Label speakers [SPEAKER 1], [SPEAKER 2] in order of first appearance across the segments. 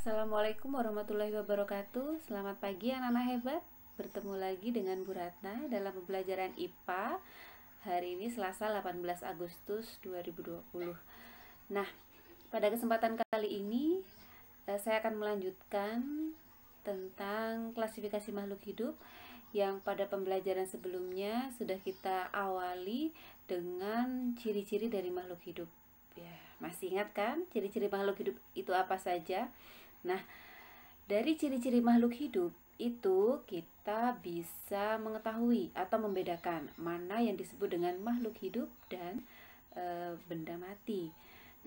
[SPEAKER 1] Assalamualaikum warahmatullahi wabarakatuh. Selamat pagi anak-anak hebat. Bertemu lagi dengan Bu Ratna dalam pembelajaran IPA. Hari ini Selasa 18 Agustus 2020. Nah, pada kesempatan kali ini saya akan melanjutkan tentang klasifikasi makhluk hidup yang pada pembelajaran sebelumnya sudah kita awali dengan ciri-ciri dari makhluk hidup. Ya, masih ingat kan ciri-ciri makhluk hidup itu apa saja? Nah, dari ciri-ciri makhluk hidup itu kita bisa mengetahui atau membedakan mana yang disebut dengan makhluk hidup dan benda mati.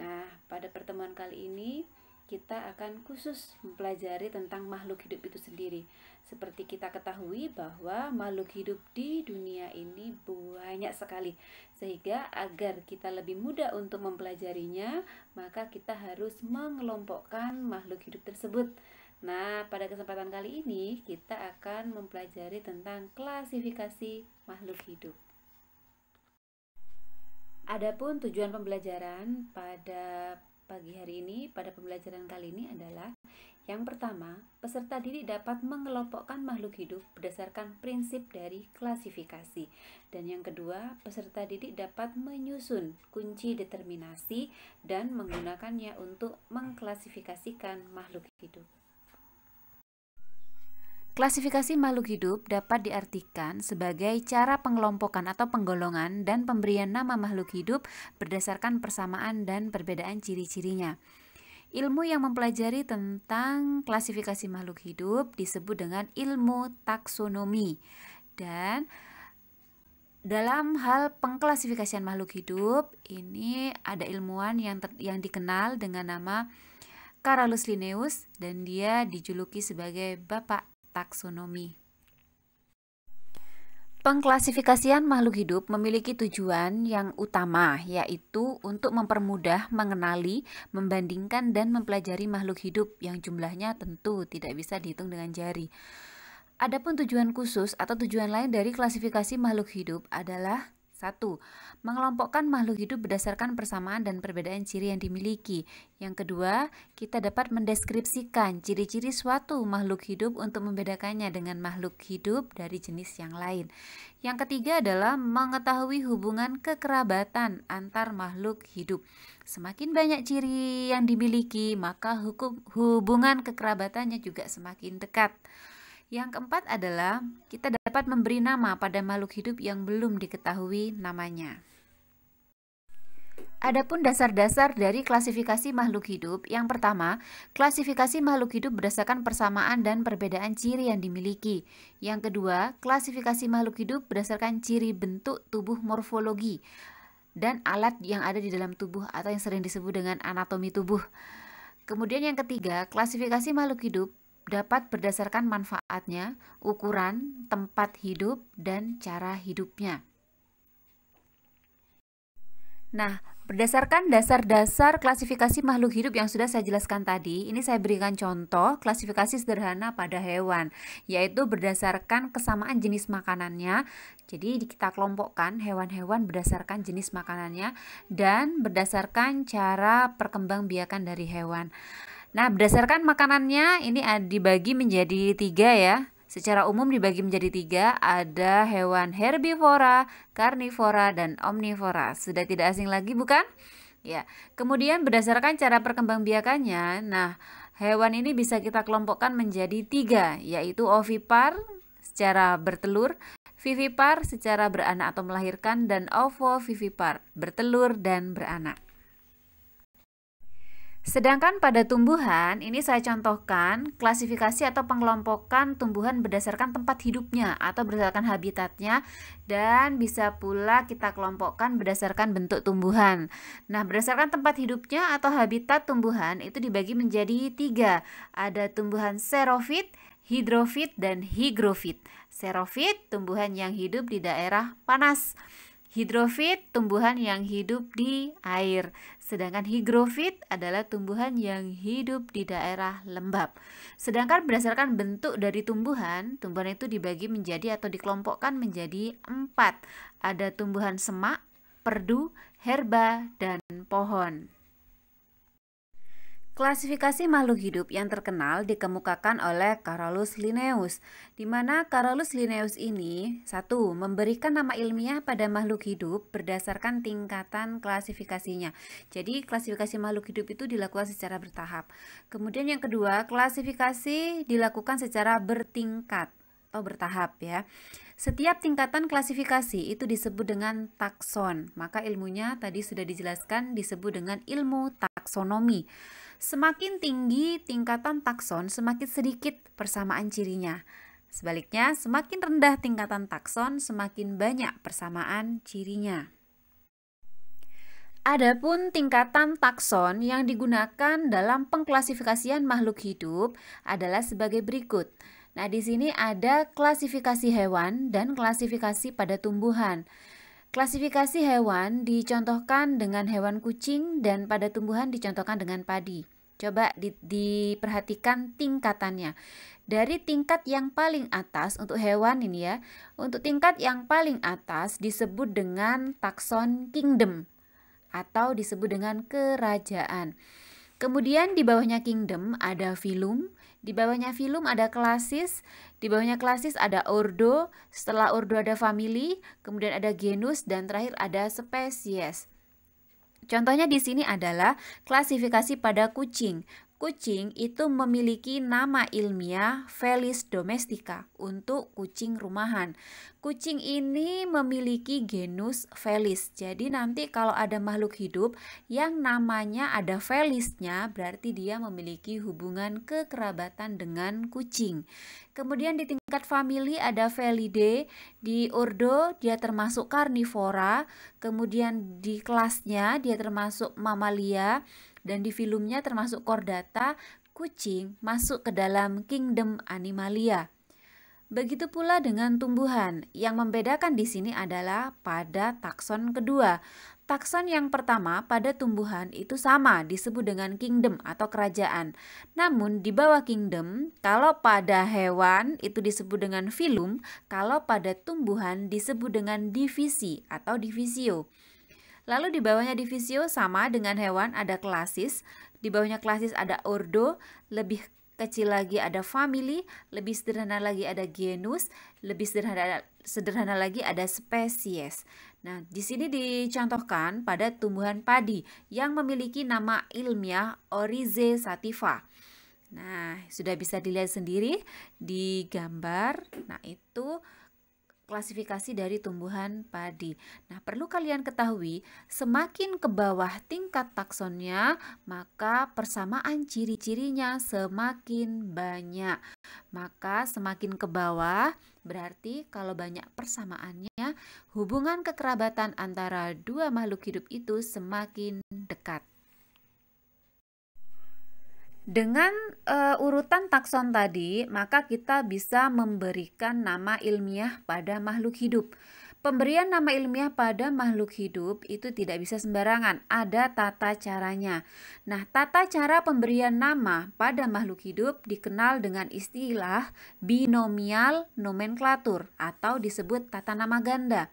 [SPEAKER 1] Nah, pada pertemuan kali ini kita akan khusus mempelajari tentang makhluk hidup itu sendiri. Seperti kita ketahui bahwa makhluk hidup di dunia ini banyak sekali. Sehingga agar kita lebih mudah untuk mempelajarinya, maka kita harus mengelompokkan makhluk hidup tersebut. Nah, pada kesempatan kali ini kita akan mempelajari tentang klasifikasi makhluk hidup. Adapun tujuan pembelajaran pada pagi hari ini, pada pembelajaran kali ini adalah yang pertama, peserta didik dapat mengelompokkan makhluk hidup berdasarkan prinsip dari klasifikasi. Dan yang kedua, peserta didik dapat menyusun kunci determinasi dan menggunakannya untuk mengklasifikasikan makhluk hidup. Klasifikasi makhluk hidup dapat diartikan sebagai cara pengelompokan atau penggolongan dan pemberian nama makhluk hidup berdasarkan persamaan dan perbedaan ciri-cirinya. Ilmu yang mempelajari tentang klasifikasi makhluk hidup disebut dengan ilmu taksonomi. Dan dalam hal pengklasifikasian makhluk hidup, ini ada ilmuwan yang dikenal dengan nama Carolus Linnaeus dan dia dijuluki sebagai Bapak taksonomi. Pengklasifikasian makhluk hidup memiliki tujuan yang utama, yaitu untuk mempermudah mengenali, membandingkan, dan mempelajari makhluk hidup yang jumlahnya tentu tidak bisa dihitung dengan jari. Adapun tujuan khusus atau tujuan lain dari klasifikasi makhluk hidup adalah 1. Mengelompokkan makhluk hidup berdasarkan persamaan dan perbedaan ciri yang dimiliki. Yang kedua, kita dapat mendeskripsikan ciri-ciri suatu makhluk hidup untuk membedakannya dengan makhluk hidup dari jenis yang lain. Yang ketiga adalah mengetahui hubungan kekerabatan antar makhluk hidup. Semakin banyak ciri yang dimiliki, maka hubungan kekerabatannya juga semakin dekat. Yang keempat adalah kita dapat memberi nama pada makhluk hidup yang belum diketahui namanya. Adapun dasar-dasar dari klasifikasi makhluk hidup, yang pertama, klasifikasi makhluk hidup berdasarkan persamaan dan perbedaan ciri yang dimiliki. Yang kedua, klasifikasi makhluk hidup berdasarkan ciri bentuk tubuh morfologi dan alat yang ada di dalam tubuh atau yang sering disebut dengan anatomi tubuh. Kemudian yang ketiga, klasifikasi makhluk hidup dapat berdasarkan manfaatnya, ukuran, tempat hidup, dan cara hidupnya. Nah, berdasarkan dasar-dasar klasifikasi makhluk hidup yang sudah saya jelaskan tadi, ini saya berikan contoh klasifikasi sederhana pada hewan, yaitu berdasarkan kesamaan jenis makanannya. Jadi kita kelompokkan hewan-hewan berdasarkan jenis makanannya dan berdasarkan cara perkembangbiakan dari hewan. Nah, berdasarkan makanannya ini dibagi menjadi 3 ya. Secara umum dibagi menjadi 3, ada hewan herbivora, karnivora, dan omnivora. Sudah tidak asing lagi bukan? Ya. Kemudian berdasarkan cara perkembangbiakannya, nah hewan ini bisa kita kelompokkan menjadi 3, yaitu ovipar secara bertelur, vivipar secara beranak atau melahirkan, dan ovovivipar bertelur dan beranak. Sedangkan pada tumbuhan, ini saya contohkan klasifikasi atau pengelompokan tumbuhan berdasarkan tempat hidupnya atau berdasarkan habitatnya, dan bisa pula kita kelompokkan berdasarkan bentuk tumbuhan. Nah, berdasarkan tempat hidupnya atau habitat tumbuhan itu dibagi menjadi 3. Ada tumbuhan xerofit, hidrofit, dan hygrofit. Xerofit, tumbuhan yang hidup di daerah panas. Hidrofit, tumbuhan yang hidup di air. Sedangkan hygrofit adalah tumbuhan yang hidup di daerah lembab. Sedangkan berdasarkan bentuk dari tumbuhan itu dibagi menjadi atau dikelompokkan menjadi 4. Ada tumbuhan semak, perdu, herba, dan pohon. Klasifikasi makhluk hidup yang terkenal dikemukakan oleh Carolus Linnaeus, di mana Carolus Linnaeus ini, satu, memberikan nama ilmiah pada makhluk hidup berdasarkan tingkatan klasifikasinya. Jadi klasifikasi makhluk hidup itu dilakukan secara bertahap. Kemudian yang kedua, klasifikasi dilakukan secara bertingkat atau bertahap ya. Setiap tingkatan klasifikasi itu disebut dengan takson. Maka ilmunya tadi sudah dijelaskan disebut dengan ilmu taksonomi. Semakin tinggi tingkatan takson, semakin sedikit persamaan cirinya. Sebaliknya, semakin rendah tingkatan takson, semakin banyak persamaan cirinya. Adapun tingkatan takson yang digunakan dalam pengklasifikasian makhluk hidup adalah sebagai berikut. Nah, di sini ada klasifikasi hewan dan klasifikasi pada tumbuhan. Klasifikasi hewan dicontohkan dengan hewan kucing dan pada tumbuhan dicontohkan dengan padi. Coba diperhatikan tingkatannya. Dari tingkat yang paling atas untuk hewan ini ya, untuk tingkat yang paling atas disebut dengan takson kingdom atau disebut dengan kerajaan. Kemudian di bawahnya kingdom ada phylum, di bawahnya phylum ada klasis, di bawahnya klasis ada ordo, setelah ordo ada family, kemudian ada genus, dan terakhir ada spesies. Contohnya di sini adalah klasifikasi pada kucing. Kucing itu memiliki nama ilmiah Felis domestica untuk kucing rumahan. Kucing ini memiliki genus Felis. Jadi nanti kalau ada makhluk hidup yang namanya ada Felisnya, berarti dia memiliki hubungan kekerabatan dengan kucing. Kemudian di tingkat famili ada Felidae, di ordo dia termasuk karnivora, kemudian di kelasnya dia termasuk mamalia, dan di filumnya termasuk chordata. Kucing masuk ke dalam kingdom Animalia. Begitu pula dengan tumbuhan. Yang membedakan di sini adalah pada takson kedua. Takson yang pertama pada tumbuhan itu sama, disebut dengan kingdom atau kerajaan. Namun di bawah kingdom, kalau pada hewan itu disebut dengan filum, kalau pada tumbuhan disebut dengan divisi atau divisio. Lalu di bawahnya divisio sama dengan hewan ada klasis, di bawahnya klasis ada ordo, lebih kecil lagi ada family, lebih sederhana lagi ada genus, lebih sederhana lagi ada spesies. Nah, di sini dicontohkan pada tumbuhan padi yang memiliki nama ilmiah Oryzae sativa. Nah, sudah bisa dilihat sendiri di gambar. Nah, itu klasifikasi dari tumbuhan padi. Nah, perlu kalian ketahui, semakin ke bawah tingkat taksonnya, maka persamaan ciri-cirinya semakin banyak. Maka semakin ke bawah, berarti kalau banyak persamaannya, hubungan kekerabatan antara dua makhluk hidup itu semakin dekat. Dengan urutan takson tadi, maka kita bisa memberikan nama ilmiah pada makhluk hidup. Pemberian nama ilmiah pada makhluk hidup itu tidak bisa sembarangan, ada tata caranya. Nah, tata cara pemberian nama pada makhluk hidup dikenal dengan istilah binomial nomenklatur atau disebut tata nama ganda.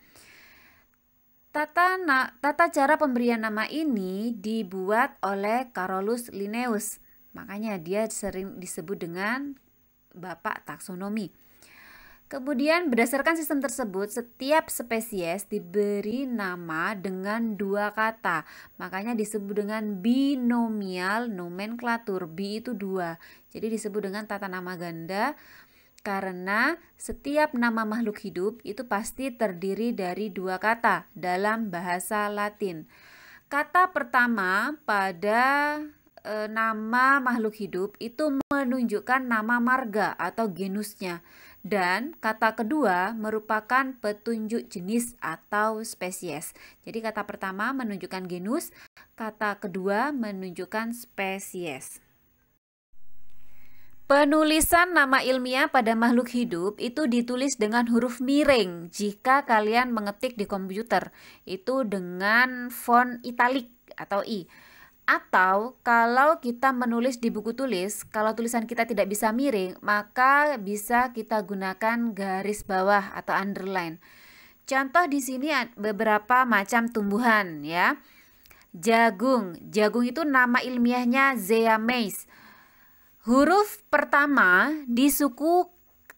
[SPEAKER 1] Tata cara pemberian nama ini dibuat oleh Carolus Linnaeus. Makanya dia sering disebut dengan bapak taksonomi. Kemudian berdasarkan sistem tersebut, setiap spesies diberi nama dengan dua kata. Makanya disebut dengan binomial nomenklatur. Bi itu dua. Jadi disebut dengan tata nama ganda karena setiap nama makhluk hidup itu pasti terdiri dari dua kata dalam bahasa Latin. Kata pertama pada nama makhluk hidup itu menunjukkan nama marga atau genusnya, dan kata kedua merupakan petunjuk jenis atau spesies. Jadi kata pertama menunjukkan genus, kata kedua menunjukkan spesies. Penulisan nama ilmiah pada makhluk hidup itu ditulis dengan huruf miring jika kalian mengetik di komputer, itu dengan font italik atau I. Atau kalau kita menulis di buku tulis, kalau tulisan kita tidak bisa miring, maka bisa kita gunakan garis bawah atau underline. Contoh di sini beberapa macam tumbuhan ya. Jagung. Jagung itu nama ilmiahnya Zea mays. Huruf pertama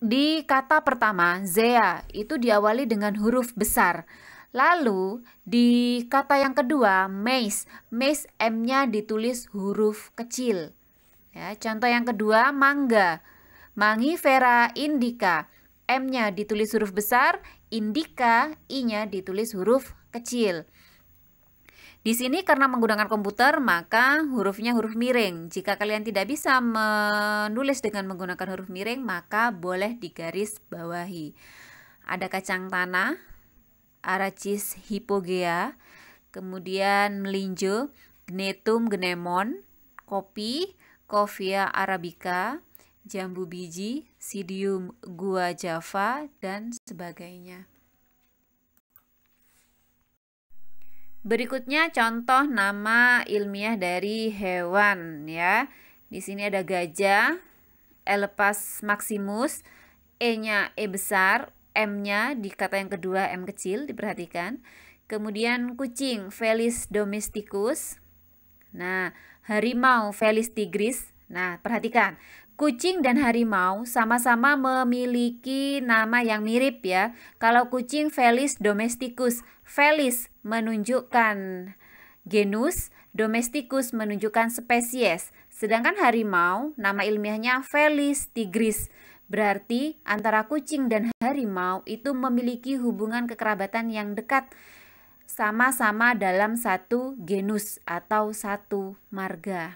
[SPEAKER 1] di kata pertama, Zea, itu diawali dengan huruf besar. Lalu di kata yang kedua, mays, M-nya ditulis huruf kecil. Ya, contoh yang kedua, mangga. Mangifera indica, M-nya ditulis huruf besar, indica, I-nya ditulis huruf kecil. Di sini karena menggunakan komputer, maka hurufnya huruf miring. Jika kalian tidak bisa menulis dengan menggunakan huruf miring, maka boleh digaris bawahi. Ada kacang tanah, Arachis hypogea, kemudian melinjo, Gnetum gnemon, kopi, Coffea arabica, jambu biji, Psidium guajava, dan sebagainya. Berikutnya contoh nama ilmiah dari hewan ya. Di sini ada gajah, Elephas maximus, E-nya E besar, M-nya di kata yang kedua M kecil, diperhatikan. Kemudian kucing, Felis domesticus. Nah, harimau, Felis tigris. Nah, perhatikan. Kucing dan harimau sama-sama memiliki nama yang mirip ya. Kalau kucing Felis domesticus, Felis menunjukkan genus, domesticus menunjukkan spesies. Sedangkan harimau nama ilmiahnya Felis tigris. Berarti antara kucing dan harimau itu memiliki hubungan kekerabatan yang dekat, sama-sama dalam satu genus atau satu marga.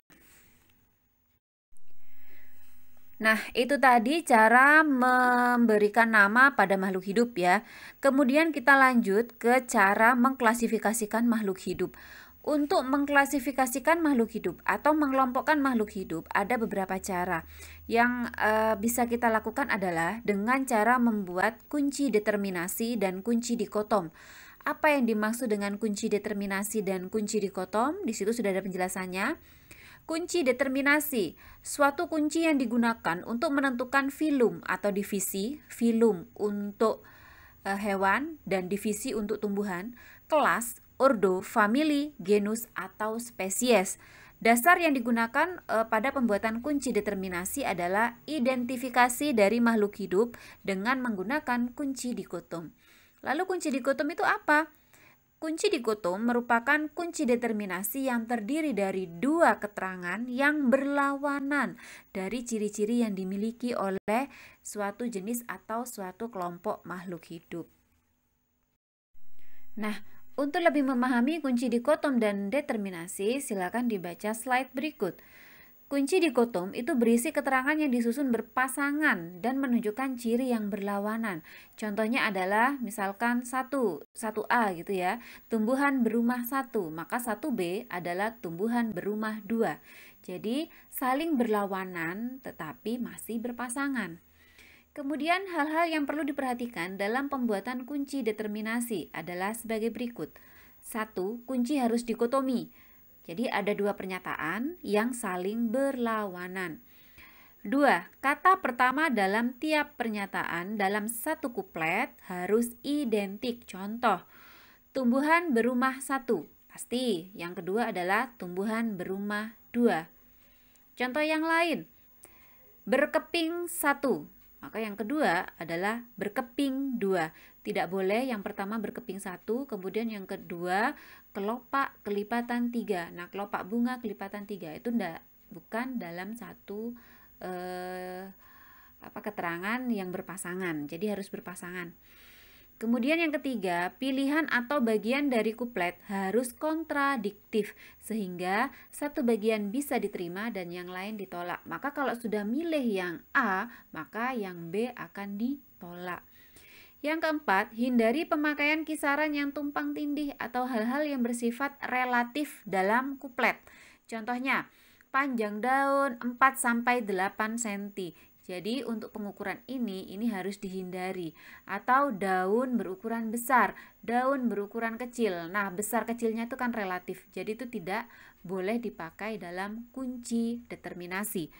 [SPEAKER 1] Nah, itu tadi cara memberikan nama pada makhluk hidup ya. Kemudian kita lanjut ke cara mengklasifikasikan makhluk hidup. Untuk mengklasifikasikan makhluk hidup atau mengelompokkan makhluk hidup ada beberapa cara. Yang bisa kita lakukan adalah dengan cara membuat kunci determinasi dan kunci dikotom. Apa yang dimaksud dengan kunci determinasi dan kunci dikotom? Di situ sudah ada penjelasannya. Kunci determinasi, suatu kunci yang digunakan untuk menentukan filum atau divisi, filum untuk hewan dan divisi untuk tumbuhan, kelas, ordo, famili, genus, atau spesies. Dasar yang digunakan pada pembuatan kunci determinasi adalah identifikasi dari makhluk hidup dengan menggunakan kunci dikotom. Lalu kunci dikotom itu apa? Kunci dikotom merupakan kunci determinasi yang terdiri dari dua keterangan yang berlawanan dari ciri-ciri yang dimiliki oleh suatu jenis atau suatu kelompok makhluk hidup. Nah, untuk lebih memahami kunci dikotom dan determinasi, silakan dibaca slide berikut. Kunci dikotom itu berisi keterangan yang disusun berpasangan dan menunjukkan ciri yang berlawanan. Contohnya adalah misalkan 1A gitu ya, tumbuhan berumah 1, maka 1B adalah tumbuhan berumah 2. Jadi saling berlawanan tetapi masih berpasangan. Kemudian hal-hal yang perlu diperhatikan dalam pembuatan kunci determinasi adalah sebagai berikut. 1. Kunci harus dikotomi. Jadi ada dua pernyataan yang saling berlawanan. 2. Kata pertama dalam tiap pernyataan dalam satu kuplet harus identik. Contoh, tumbuhan berumah 1. Pasti. Yang kedua adalah tumbuhan berumah 2. Contoh yang lain, berkeping 1. Maka yang kedua adalah berkeping 2. Tidak boleh yang pertama berkeping 1, kemudian yang kedua kelopak kelipatan 3. Nah, kelopak bunga kelipatan 3 itu bukan dalam satu keterangan yang berpasangan. Jadi harus berpasangan. Kemudian yang ketiga, pilihan atau bagian dari kuplet harus kontradiktif sehingga satu bagian bisa diterima dan yang lain ditolak. Maka kalau sudah milih yang A, maka yang B akan ditolak. Yang keempat, hindari pemakaian kisaran yang tumpang tindih atau hal-hal yang bersifat relatif dalam kuplet. Contohnya, panjang daun 4-8 cm. Jadi untuk pengukuran ini harus dihindari. Atau daun berukuran besar, daun berukuran kecil. Nah, besar kecilnya itu kan relatif. Jadi itu tidak boleh dipakai dalam kunci determinasi.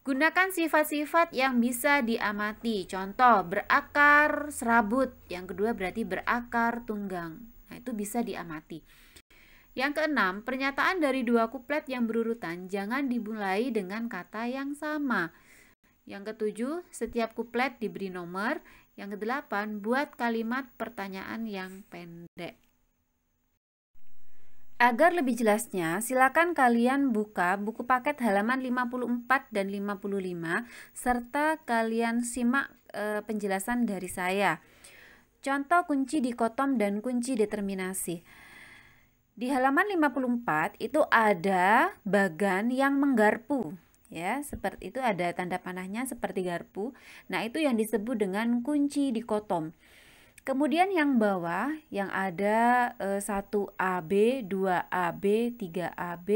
[SPEAKER 1] Gunakan sifat-sifat yang bisa diamati. Contoh, berakar serabut. Yang kedua berarti berakar tunggang. Nah, itu bisa diamati. Yang keenam, pernyataan dari dua kuplet yang berurutan jangan dimulai dengan kata yang sama. Yang ketujuh, setiap kuplet diberi nomor. Yang kedelapan, buat kalimat pertanyaan yang pendek. Agar lebih jelasnya, silakan kalian buka buku paket halaman 54 dan 55 serta kalian simak penjelasan dari saya. Contoh kunci dikotom dan kunci determinasi. Di halaman 54 itu ada bagan yang menggarpu, ya, seperti itu, ada tanda panahnya seperti garpu. Nah, itu yang disebut dengan kunci dikotom. Kemudian yang bawah yang ada 1AB, 2AB, 3AB,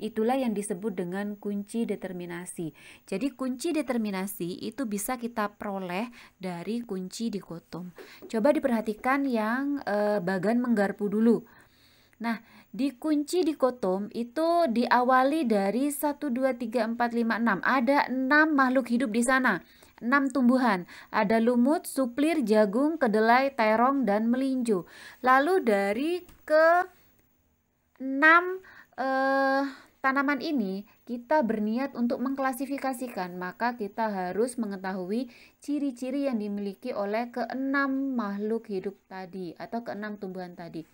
[SPEAKER 1] itulah yang disebut dengan kunci determinasi. Jadi kunci determinasi itu bisa kita peroleh dari kunci dikotom. Coba diperhatikan yang bagan menggarpu dulu. Nah, di kunci dikotom itu diawali dari 1, 2, 3, 4, 5, 6. Ada 6 makhluk hidup di sana. 6 tumbuhan. Ada lumut, suplir, jagung, kedelai, terong, dan melinjo. Lalu dari ke 6 tanaman ini kita berniat untuk mengklasifikasikan. Maka kita harus mengetahui ciri-ciri yang dimiliki oleh ke-6 makhluk hidup tadi atau ke-6 tumbuhan tadi.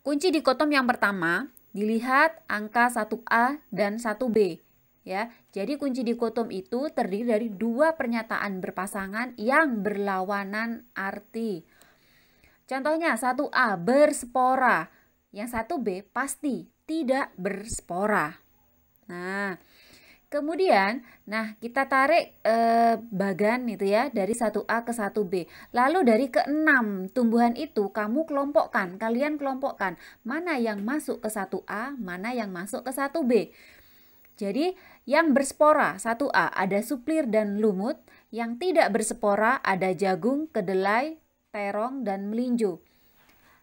[SPEAKER 1] Kunci dikotom yang pertama, dilihat angka 1A dan 1B. Ya, jadi kunci dikotom itu terdiri dari dua pernyataan berpasangan yang berlawanan arti. Contohnya 1A berspora, yang 1B pasti tidak berspora. Nah, kemudian, kita tarik bagan itu ya dari 1A ke 1B. Lalu dari ke-6 tumbuhan itu kamu kelompokkan, kalian kelompokkan mana yang masuk ke 1A, mana yang masuk ke 1B. Jadi yang berspora 1A ada suplir dan lumut, yang tidak berspora ada jagung, kedelai, terong, dan melinjo.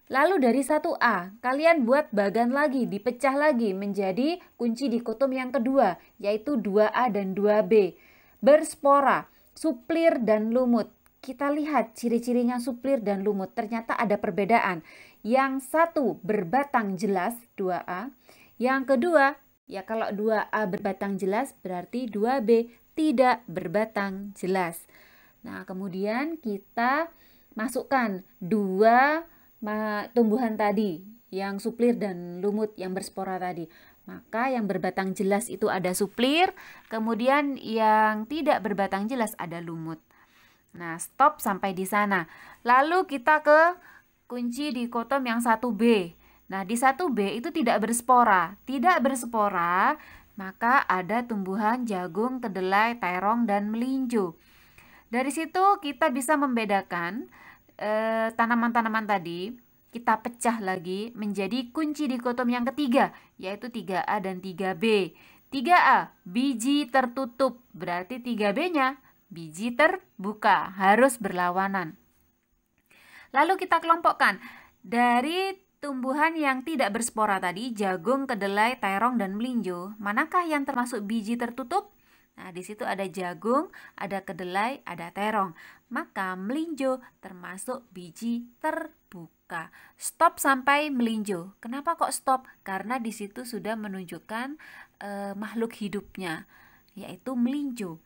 [SPEAKER 1] Lalu dari 1A, kalian buat bagan lagi, dipecah lagi menjadi kunci dikotom yang kedua, yaitu 2A dan 2B. Berspora, suplir dan lumut. Kita lihat ciri-cirinya suplir dan lumut, ternyata ada perbedaan. Yang satu berbatang jelas, 2A. Yang kedua, ya kalau 2A berbatang jelas berarti 2B tidak berbatang jelas. Nah, kemudian kita masukkan dua tumbuhan tadi, yang suplir dan lumut yang berspora tadi. Maka yang berbatang jelas itu ada suplir, kemudian yang tidak berbatang jelas ada lumut. Nah, stop sampai di sana. Lalu kita ke kunci dikotom yang 1B. Nah, di 1B itu tidak berspora. Tidak berspora, maka ada tumbuhan jagung, kedelai, terong, dan melinjo. Dari situ kita bisa membedakan tanaman-tanaman tadi, kita pecah lagi menjadi kunci dikotom yang ketiga, yaitu 3A dan 3B. 3A, biji tertutup, berarti 3B-nya biji terbuka, harus berlawanan. Lalu kita kelompokkan dari tumbuhan yang tidak berspora tadi, jagung, kedelai, terong, dan melinjo, manakah yang termasuk biji tertutup? Nah, di situ ada jagung, ada kedelai, ada terong. Maka melinjo termasuk biji terbuka. Stop sampai melinjo. Kenapa kok stop? Karena di situ sudah menunjukkan makhluk hidupnya, yaitu melinjo.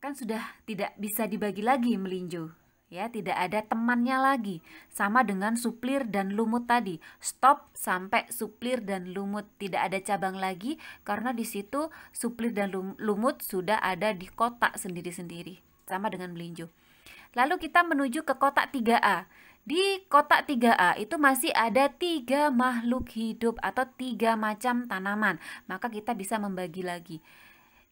[SPEAKER 1] Kan sudah tidak bisa dibagi lagi melinjo. Ya, tidak ada temannya lagi, sama dengan suplir dan lumut tadi. Stop sampai suplir dan lumut, tidak ada cabang lagi karena di situ suplir dan lumut sudah ada di kotak sendiri-sendiri, sama dengan melinjo. Lalu kita menuju ke kotak 3A. Di kotak 3A itu masih ada 3 makhluk hidup atau 3 macam tanaman, maka kita bisa membagi lagi.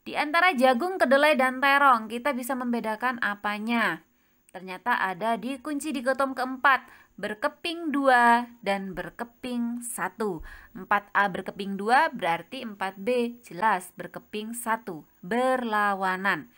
[SPEAKER 1] Di antara jagung, kedelai, dan terong, kita bisa membedakan apanya? Ternyata ada di kunci dikotom keempat, berkeping 2 dan berkeping 1. 4A berkeping 2 berarti 4B jelas berkeping 1, berlawanan.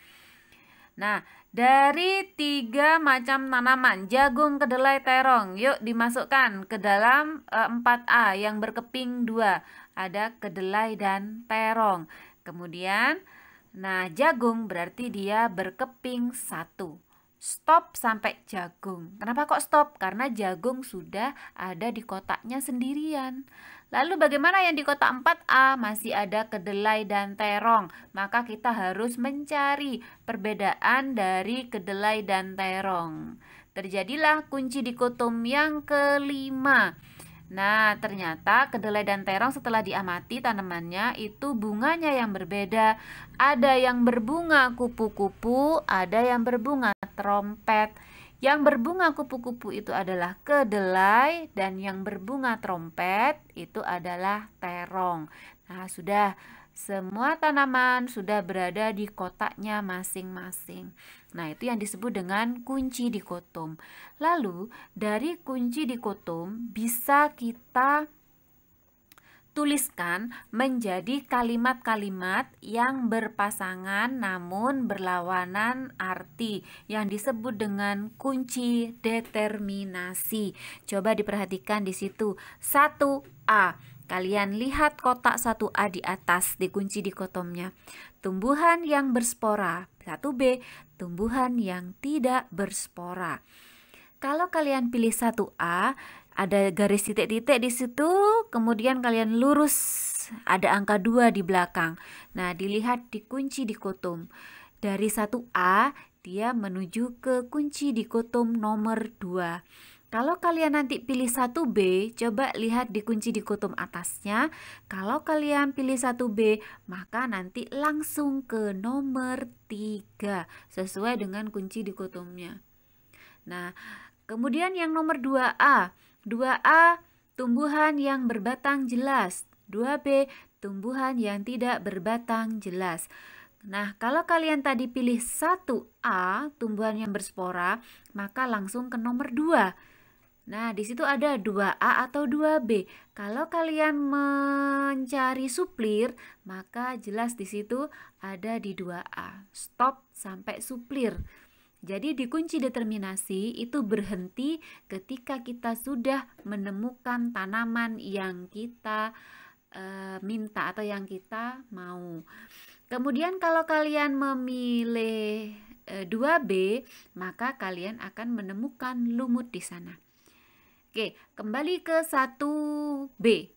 [SPEAKER 1] Nah, dari 3 macam tanaman, jagung, kedelai, terong, yuk dimasukkan ke dalam 4A yang berkeping 2. Ada kedelai dan terong. Kemudian, nah jagung berarti dia berkeping 1. Stop sampai jagung. Kenapa kok stop? Karena jagung sudah ada di kotaknya sendirian. Lalu bagaimana yang di kotak 4A? Masih ada kedelai dan terong. Maka kita harus mencari perbedaan dari kedelai dan terong. Terjadilah kunci dikotom yang kelima. Nah, ternyata kedelai dan terong setelah diamati tanamannya itu bunganya yang berbeda. Ada yang berbunga kupu-kupu, ada yang berbunga trompet. Yang berbunga kupu-kupu itu adalah kedelai dan yang berbunga trompet itu adalah terong. Nah, sudah semua tanaman sudah berada di kotaknya masing-masing. Nah, itu yang disebut dengan kunci dikotom. Lalu, dari kunci dikotom bisa kita tuliskan menjadi kalimat-kalimat yang berpasangan namun berlawanan arti yang disebut dengan kunci determinasi. Coba diperhatikan di situ. 1A. Kalian lihat kotak 1A di atas di kunci dikotomnya. Tumbuhan yang berspora. 1B. Tumbuhan yang tidak berspora. Kalau kalian pilih 1A, ada garis titik-titik di situ, kemudian kalian lurus, ada angka 2 di belakang. Nah, dilihat di kunci dikotom. Dari 1A, dia menuju ke kunci dikotom nomor 2. Kalau kalian nanti pilih 1B, coba lihat di kunci dikotom atasnya. Kalau kalian pilih 1B, maka nanti langsung ke nomor 3, sesuai dengan kunci dikotomnya. Nah, kemudian yang nomor 2A. 2A, tumbuhan yang berbatang jelas. 2B, tumbuhan yang tidak berbatang jelas. Nah, kalau kalian tadi pilih 1A, tumbuhan yang berspora, maka langsung ke nomor 2. Nah, di situ ada 2A atau 2B. Kalau kalian mencari suplir, maka jelas di situ ada di 2A. Stop sampai suplir. Jadi di kunci determinasi itu berhenti ketika kita sudah menemukan tanaman yang kita minta atau yang kita mau. Kemudian kalau kalian memilih 2B, maka kalian akan menemukan lumut di sana. Oke, kembali ke 1B.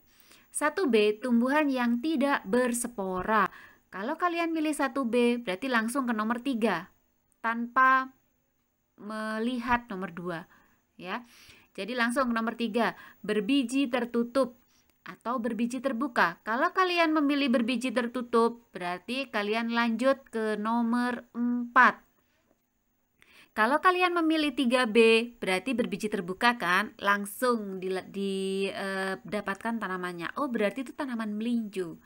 [SPEAKER 1] 1B, tumbuhan yang tidak berspora. Kalau kalian milih 1B, berarti langsung ke nomor 3 tanpa melihat nomor 2, ya. Jadi langsung ke nomor 3, berbiji tertutup atau berbiji terbuka. Kalau kalian memilih berbiji tertutup, berarti kalian lanjut ke nomor 4. Kalau kalian memilih 3B, berarti berbiji terbuka kan? Langsung didapatkan tanamannya. Oh, berarti itu tanaman melinjo.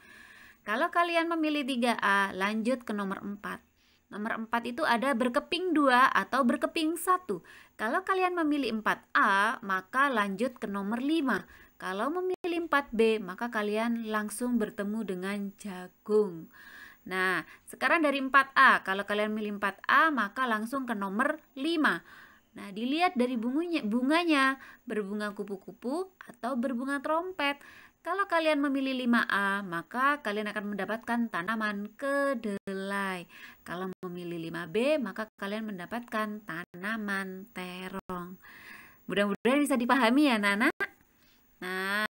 [SPEAKER 1] Kalau kalian memilih 3A, lanjut ke nomor 4. Nomor 4 itu ada berkeping 2 atau berkeping 1. Kalau kalian memilih 4A, maka lanjut ke nomor 5. Kalau memilih 4B, maka kalian langsung bertemu dengan jagung. Nah, sekarang dari 4A, kalau kalian milih 4A, maka langsung ke nomor 5. Nah, dilihat dari bunganya, berbunga kupu-kupu atau berbunga trompet. Kalau kalian memilih 5A, maka kalian akan mendapatkan tanaman kedelai. Kalau memilih 5B, maka kalian mendapatkan tanaman terong. Mudah-mudahan bisa dipahami ya, Nana. Nah,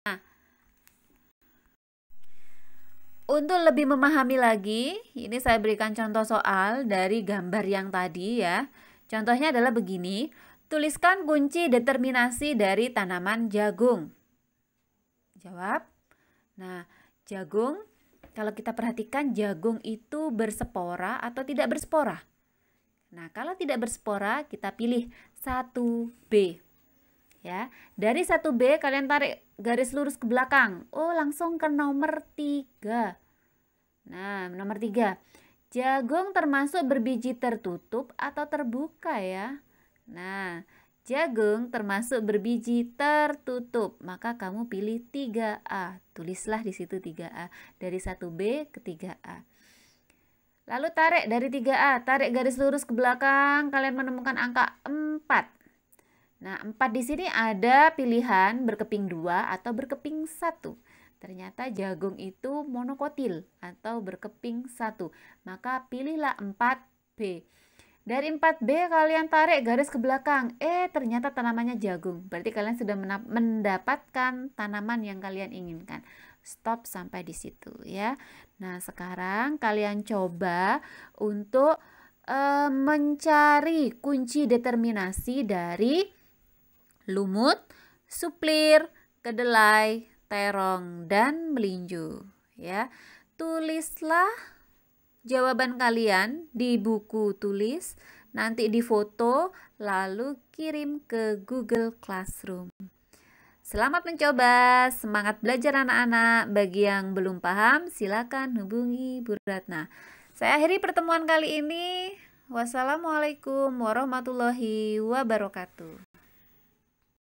[SPEAKER 1] untuk lebih memahami lagi, ini saya berikan contoh soal dari gambar yang tadi ya. Contohnya adalah begini, tuliskan kunci determinasi dari tanaman jagung. Jawab. Nah, jagung, kalau kita perhatikan jagung itu berspora atau tidak berspora? Nah, kalau tidak berspora, kita pilih 1B. Ya, dari 1B kalian tarik garis lurus ke belakang. Oh, langsung ke nomor 3. Nah, nomor 3. Jagung termasuk berbiji tertutup atau terbuka ya? Nah, jagung termasuk berbiji tertutup. Maka kamu pilih 3A. Tulislah di situ 3A. Dari 1B ke 3A. Lalu tarik dari 3A. Tarik garis lurus ke belakang. Kalian menemukan angka 4. Nah, 4 di sini ada pilihan berkeping 2 atau berkeping 1. Ternyata jagung itu monokotil atau berkeping 1. Maka pilihlah 4B.
[SPEAKER 2] Dari 4B kalian tarik garis ke belakang. Ternyata tanamannya jagung. Berarti kalian sudah mendapatkan tanaman yang kalian inginkan. Stop sampai di situ ya. Nah, sekarang kalian coba untuk mencari kunci determinasi dari lumut, suplir, kedelai, terong, dan melinjo ya. Tulislah jawaban kalian di buku tulis, nanti difoto, lalu kirim ke Google Classroom. Selamat mencoba, semangat belajar anak-anak. Bagi yang belum paham, silakan hubungi Bu Ratna. Saya akhiri pertemuan kali ini. Wassalamualaikum warahmatullahi wabarakatuh.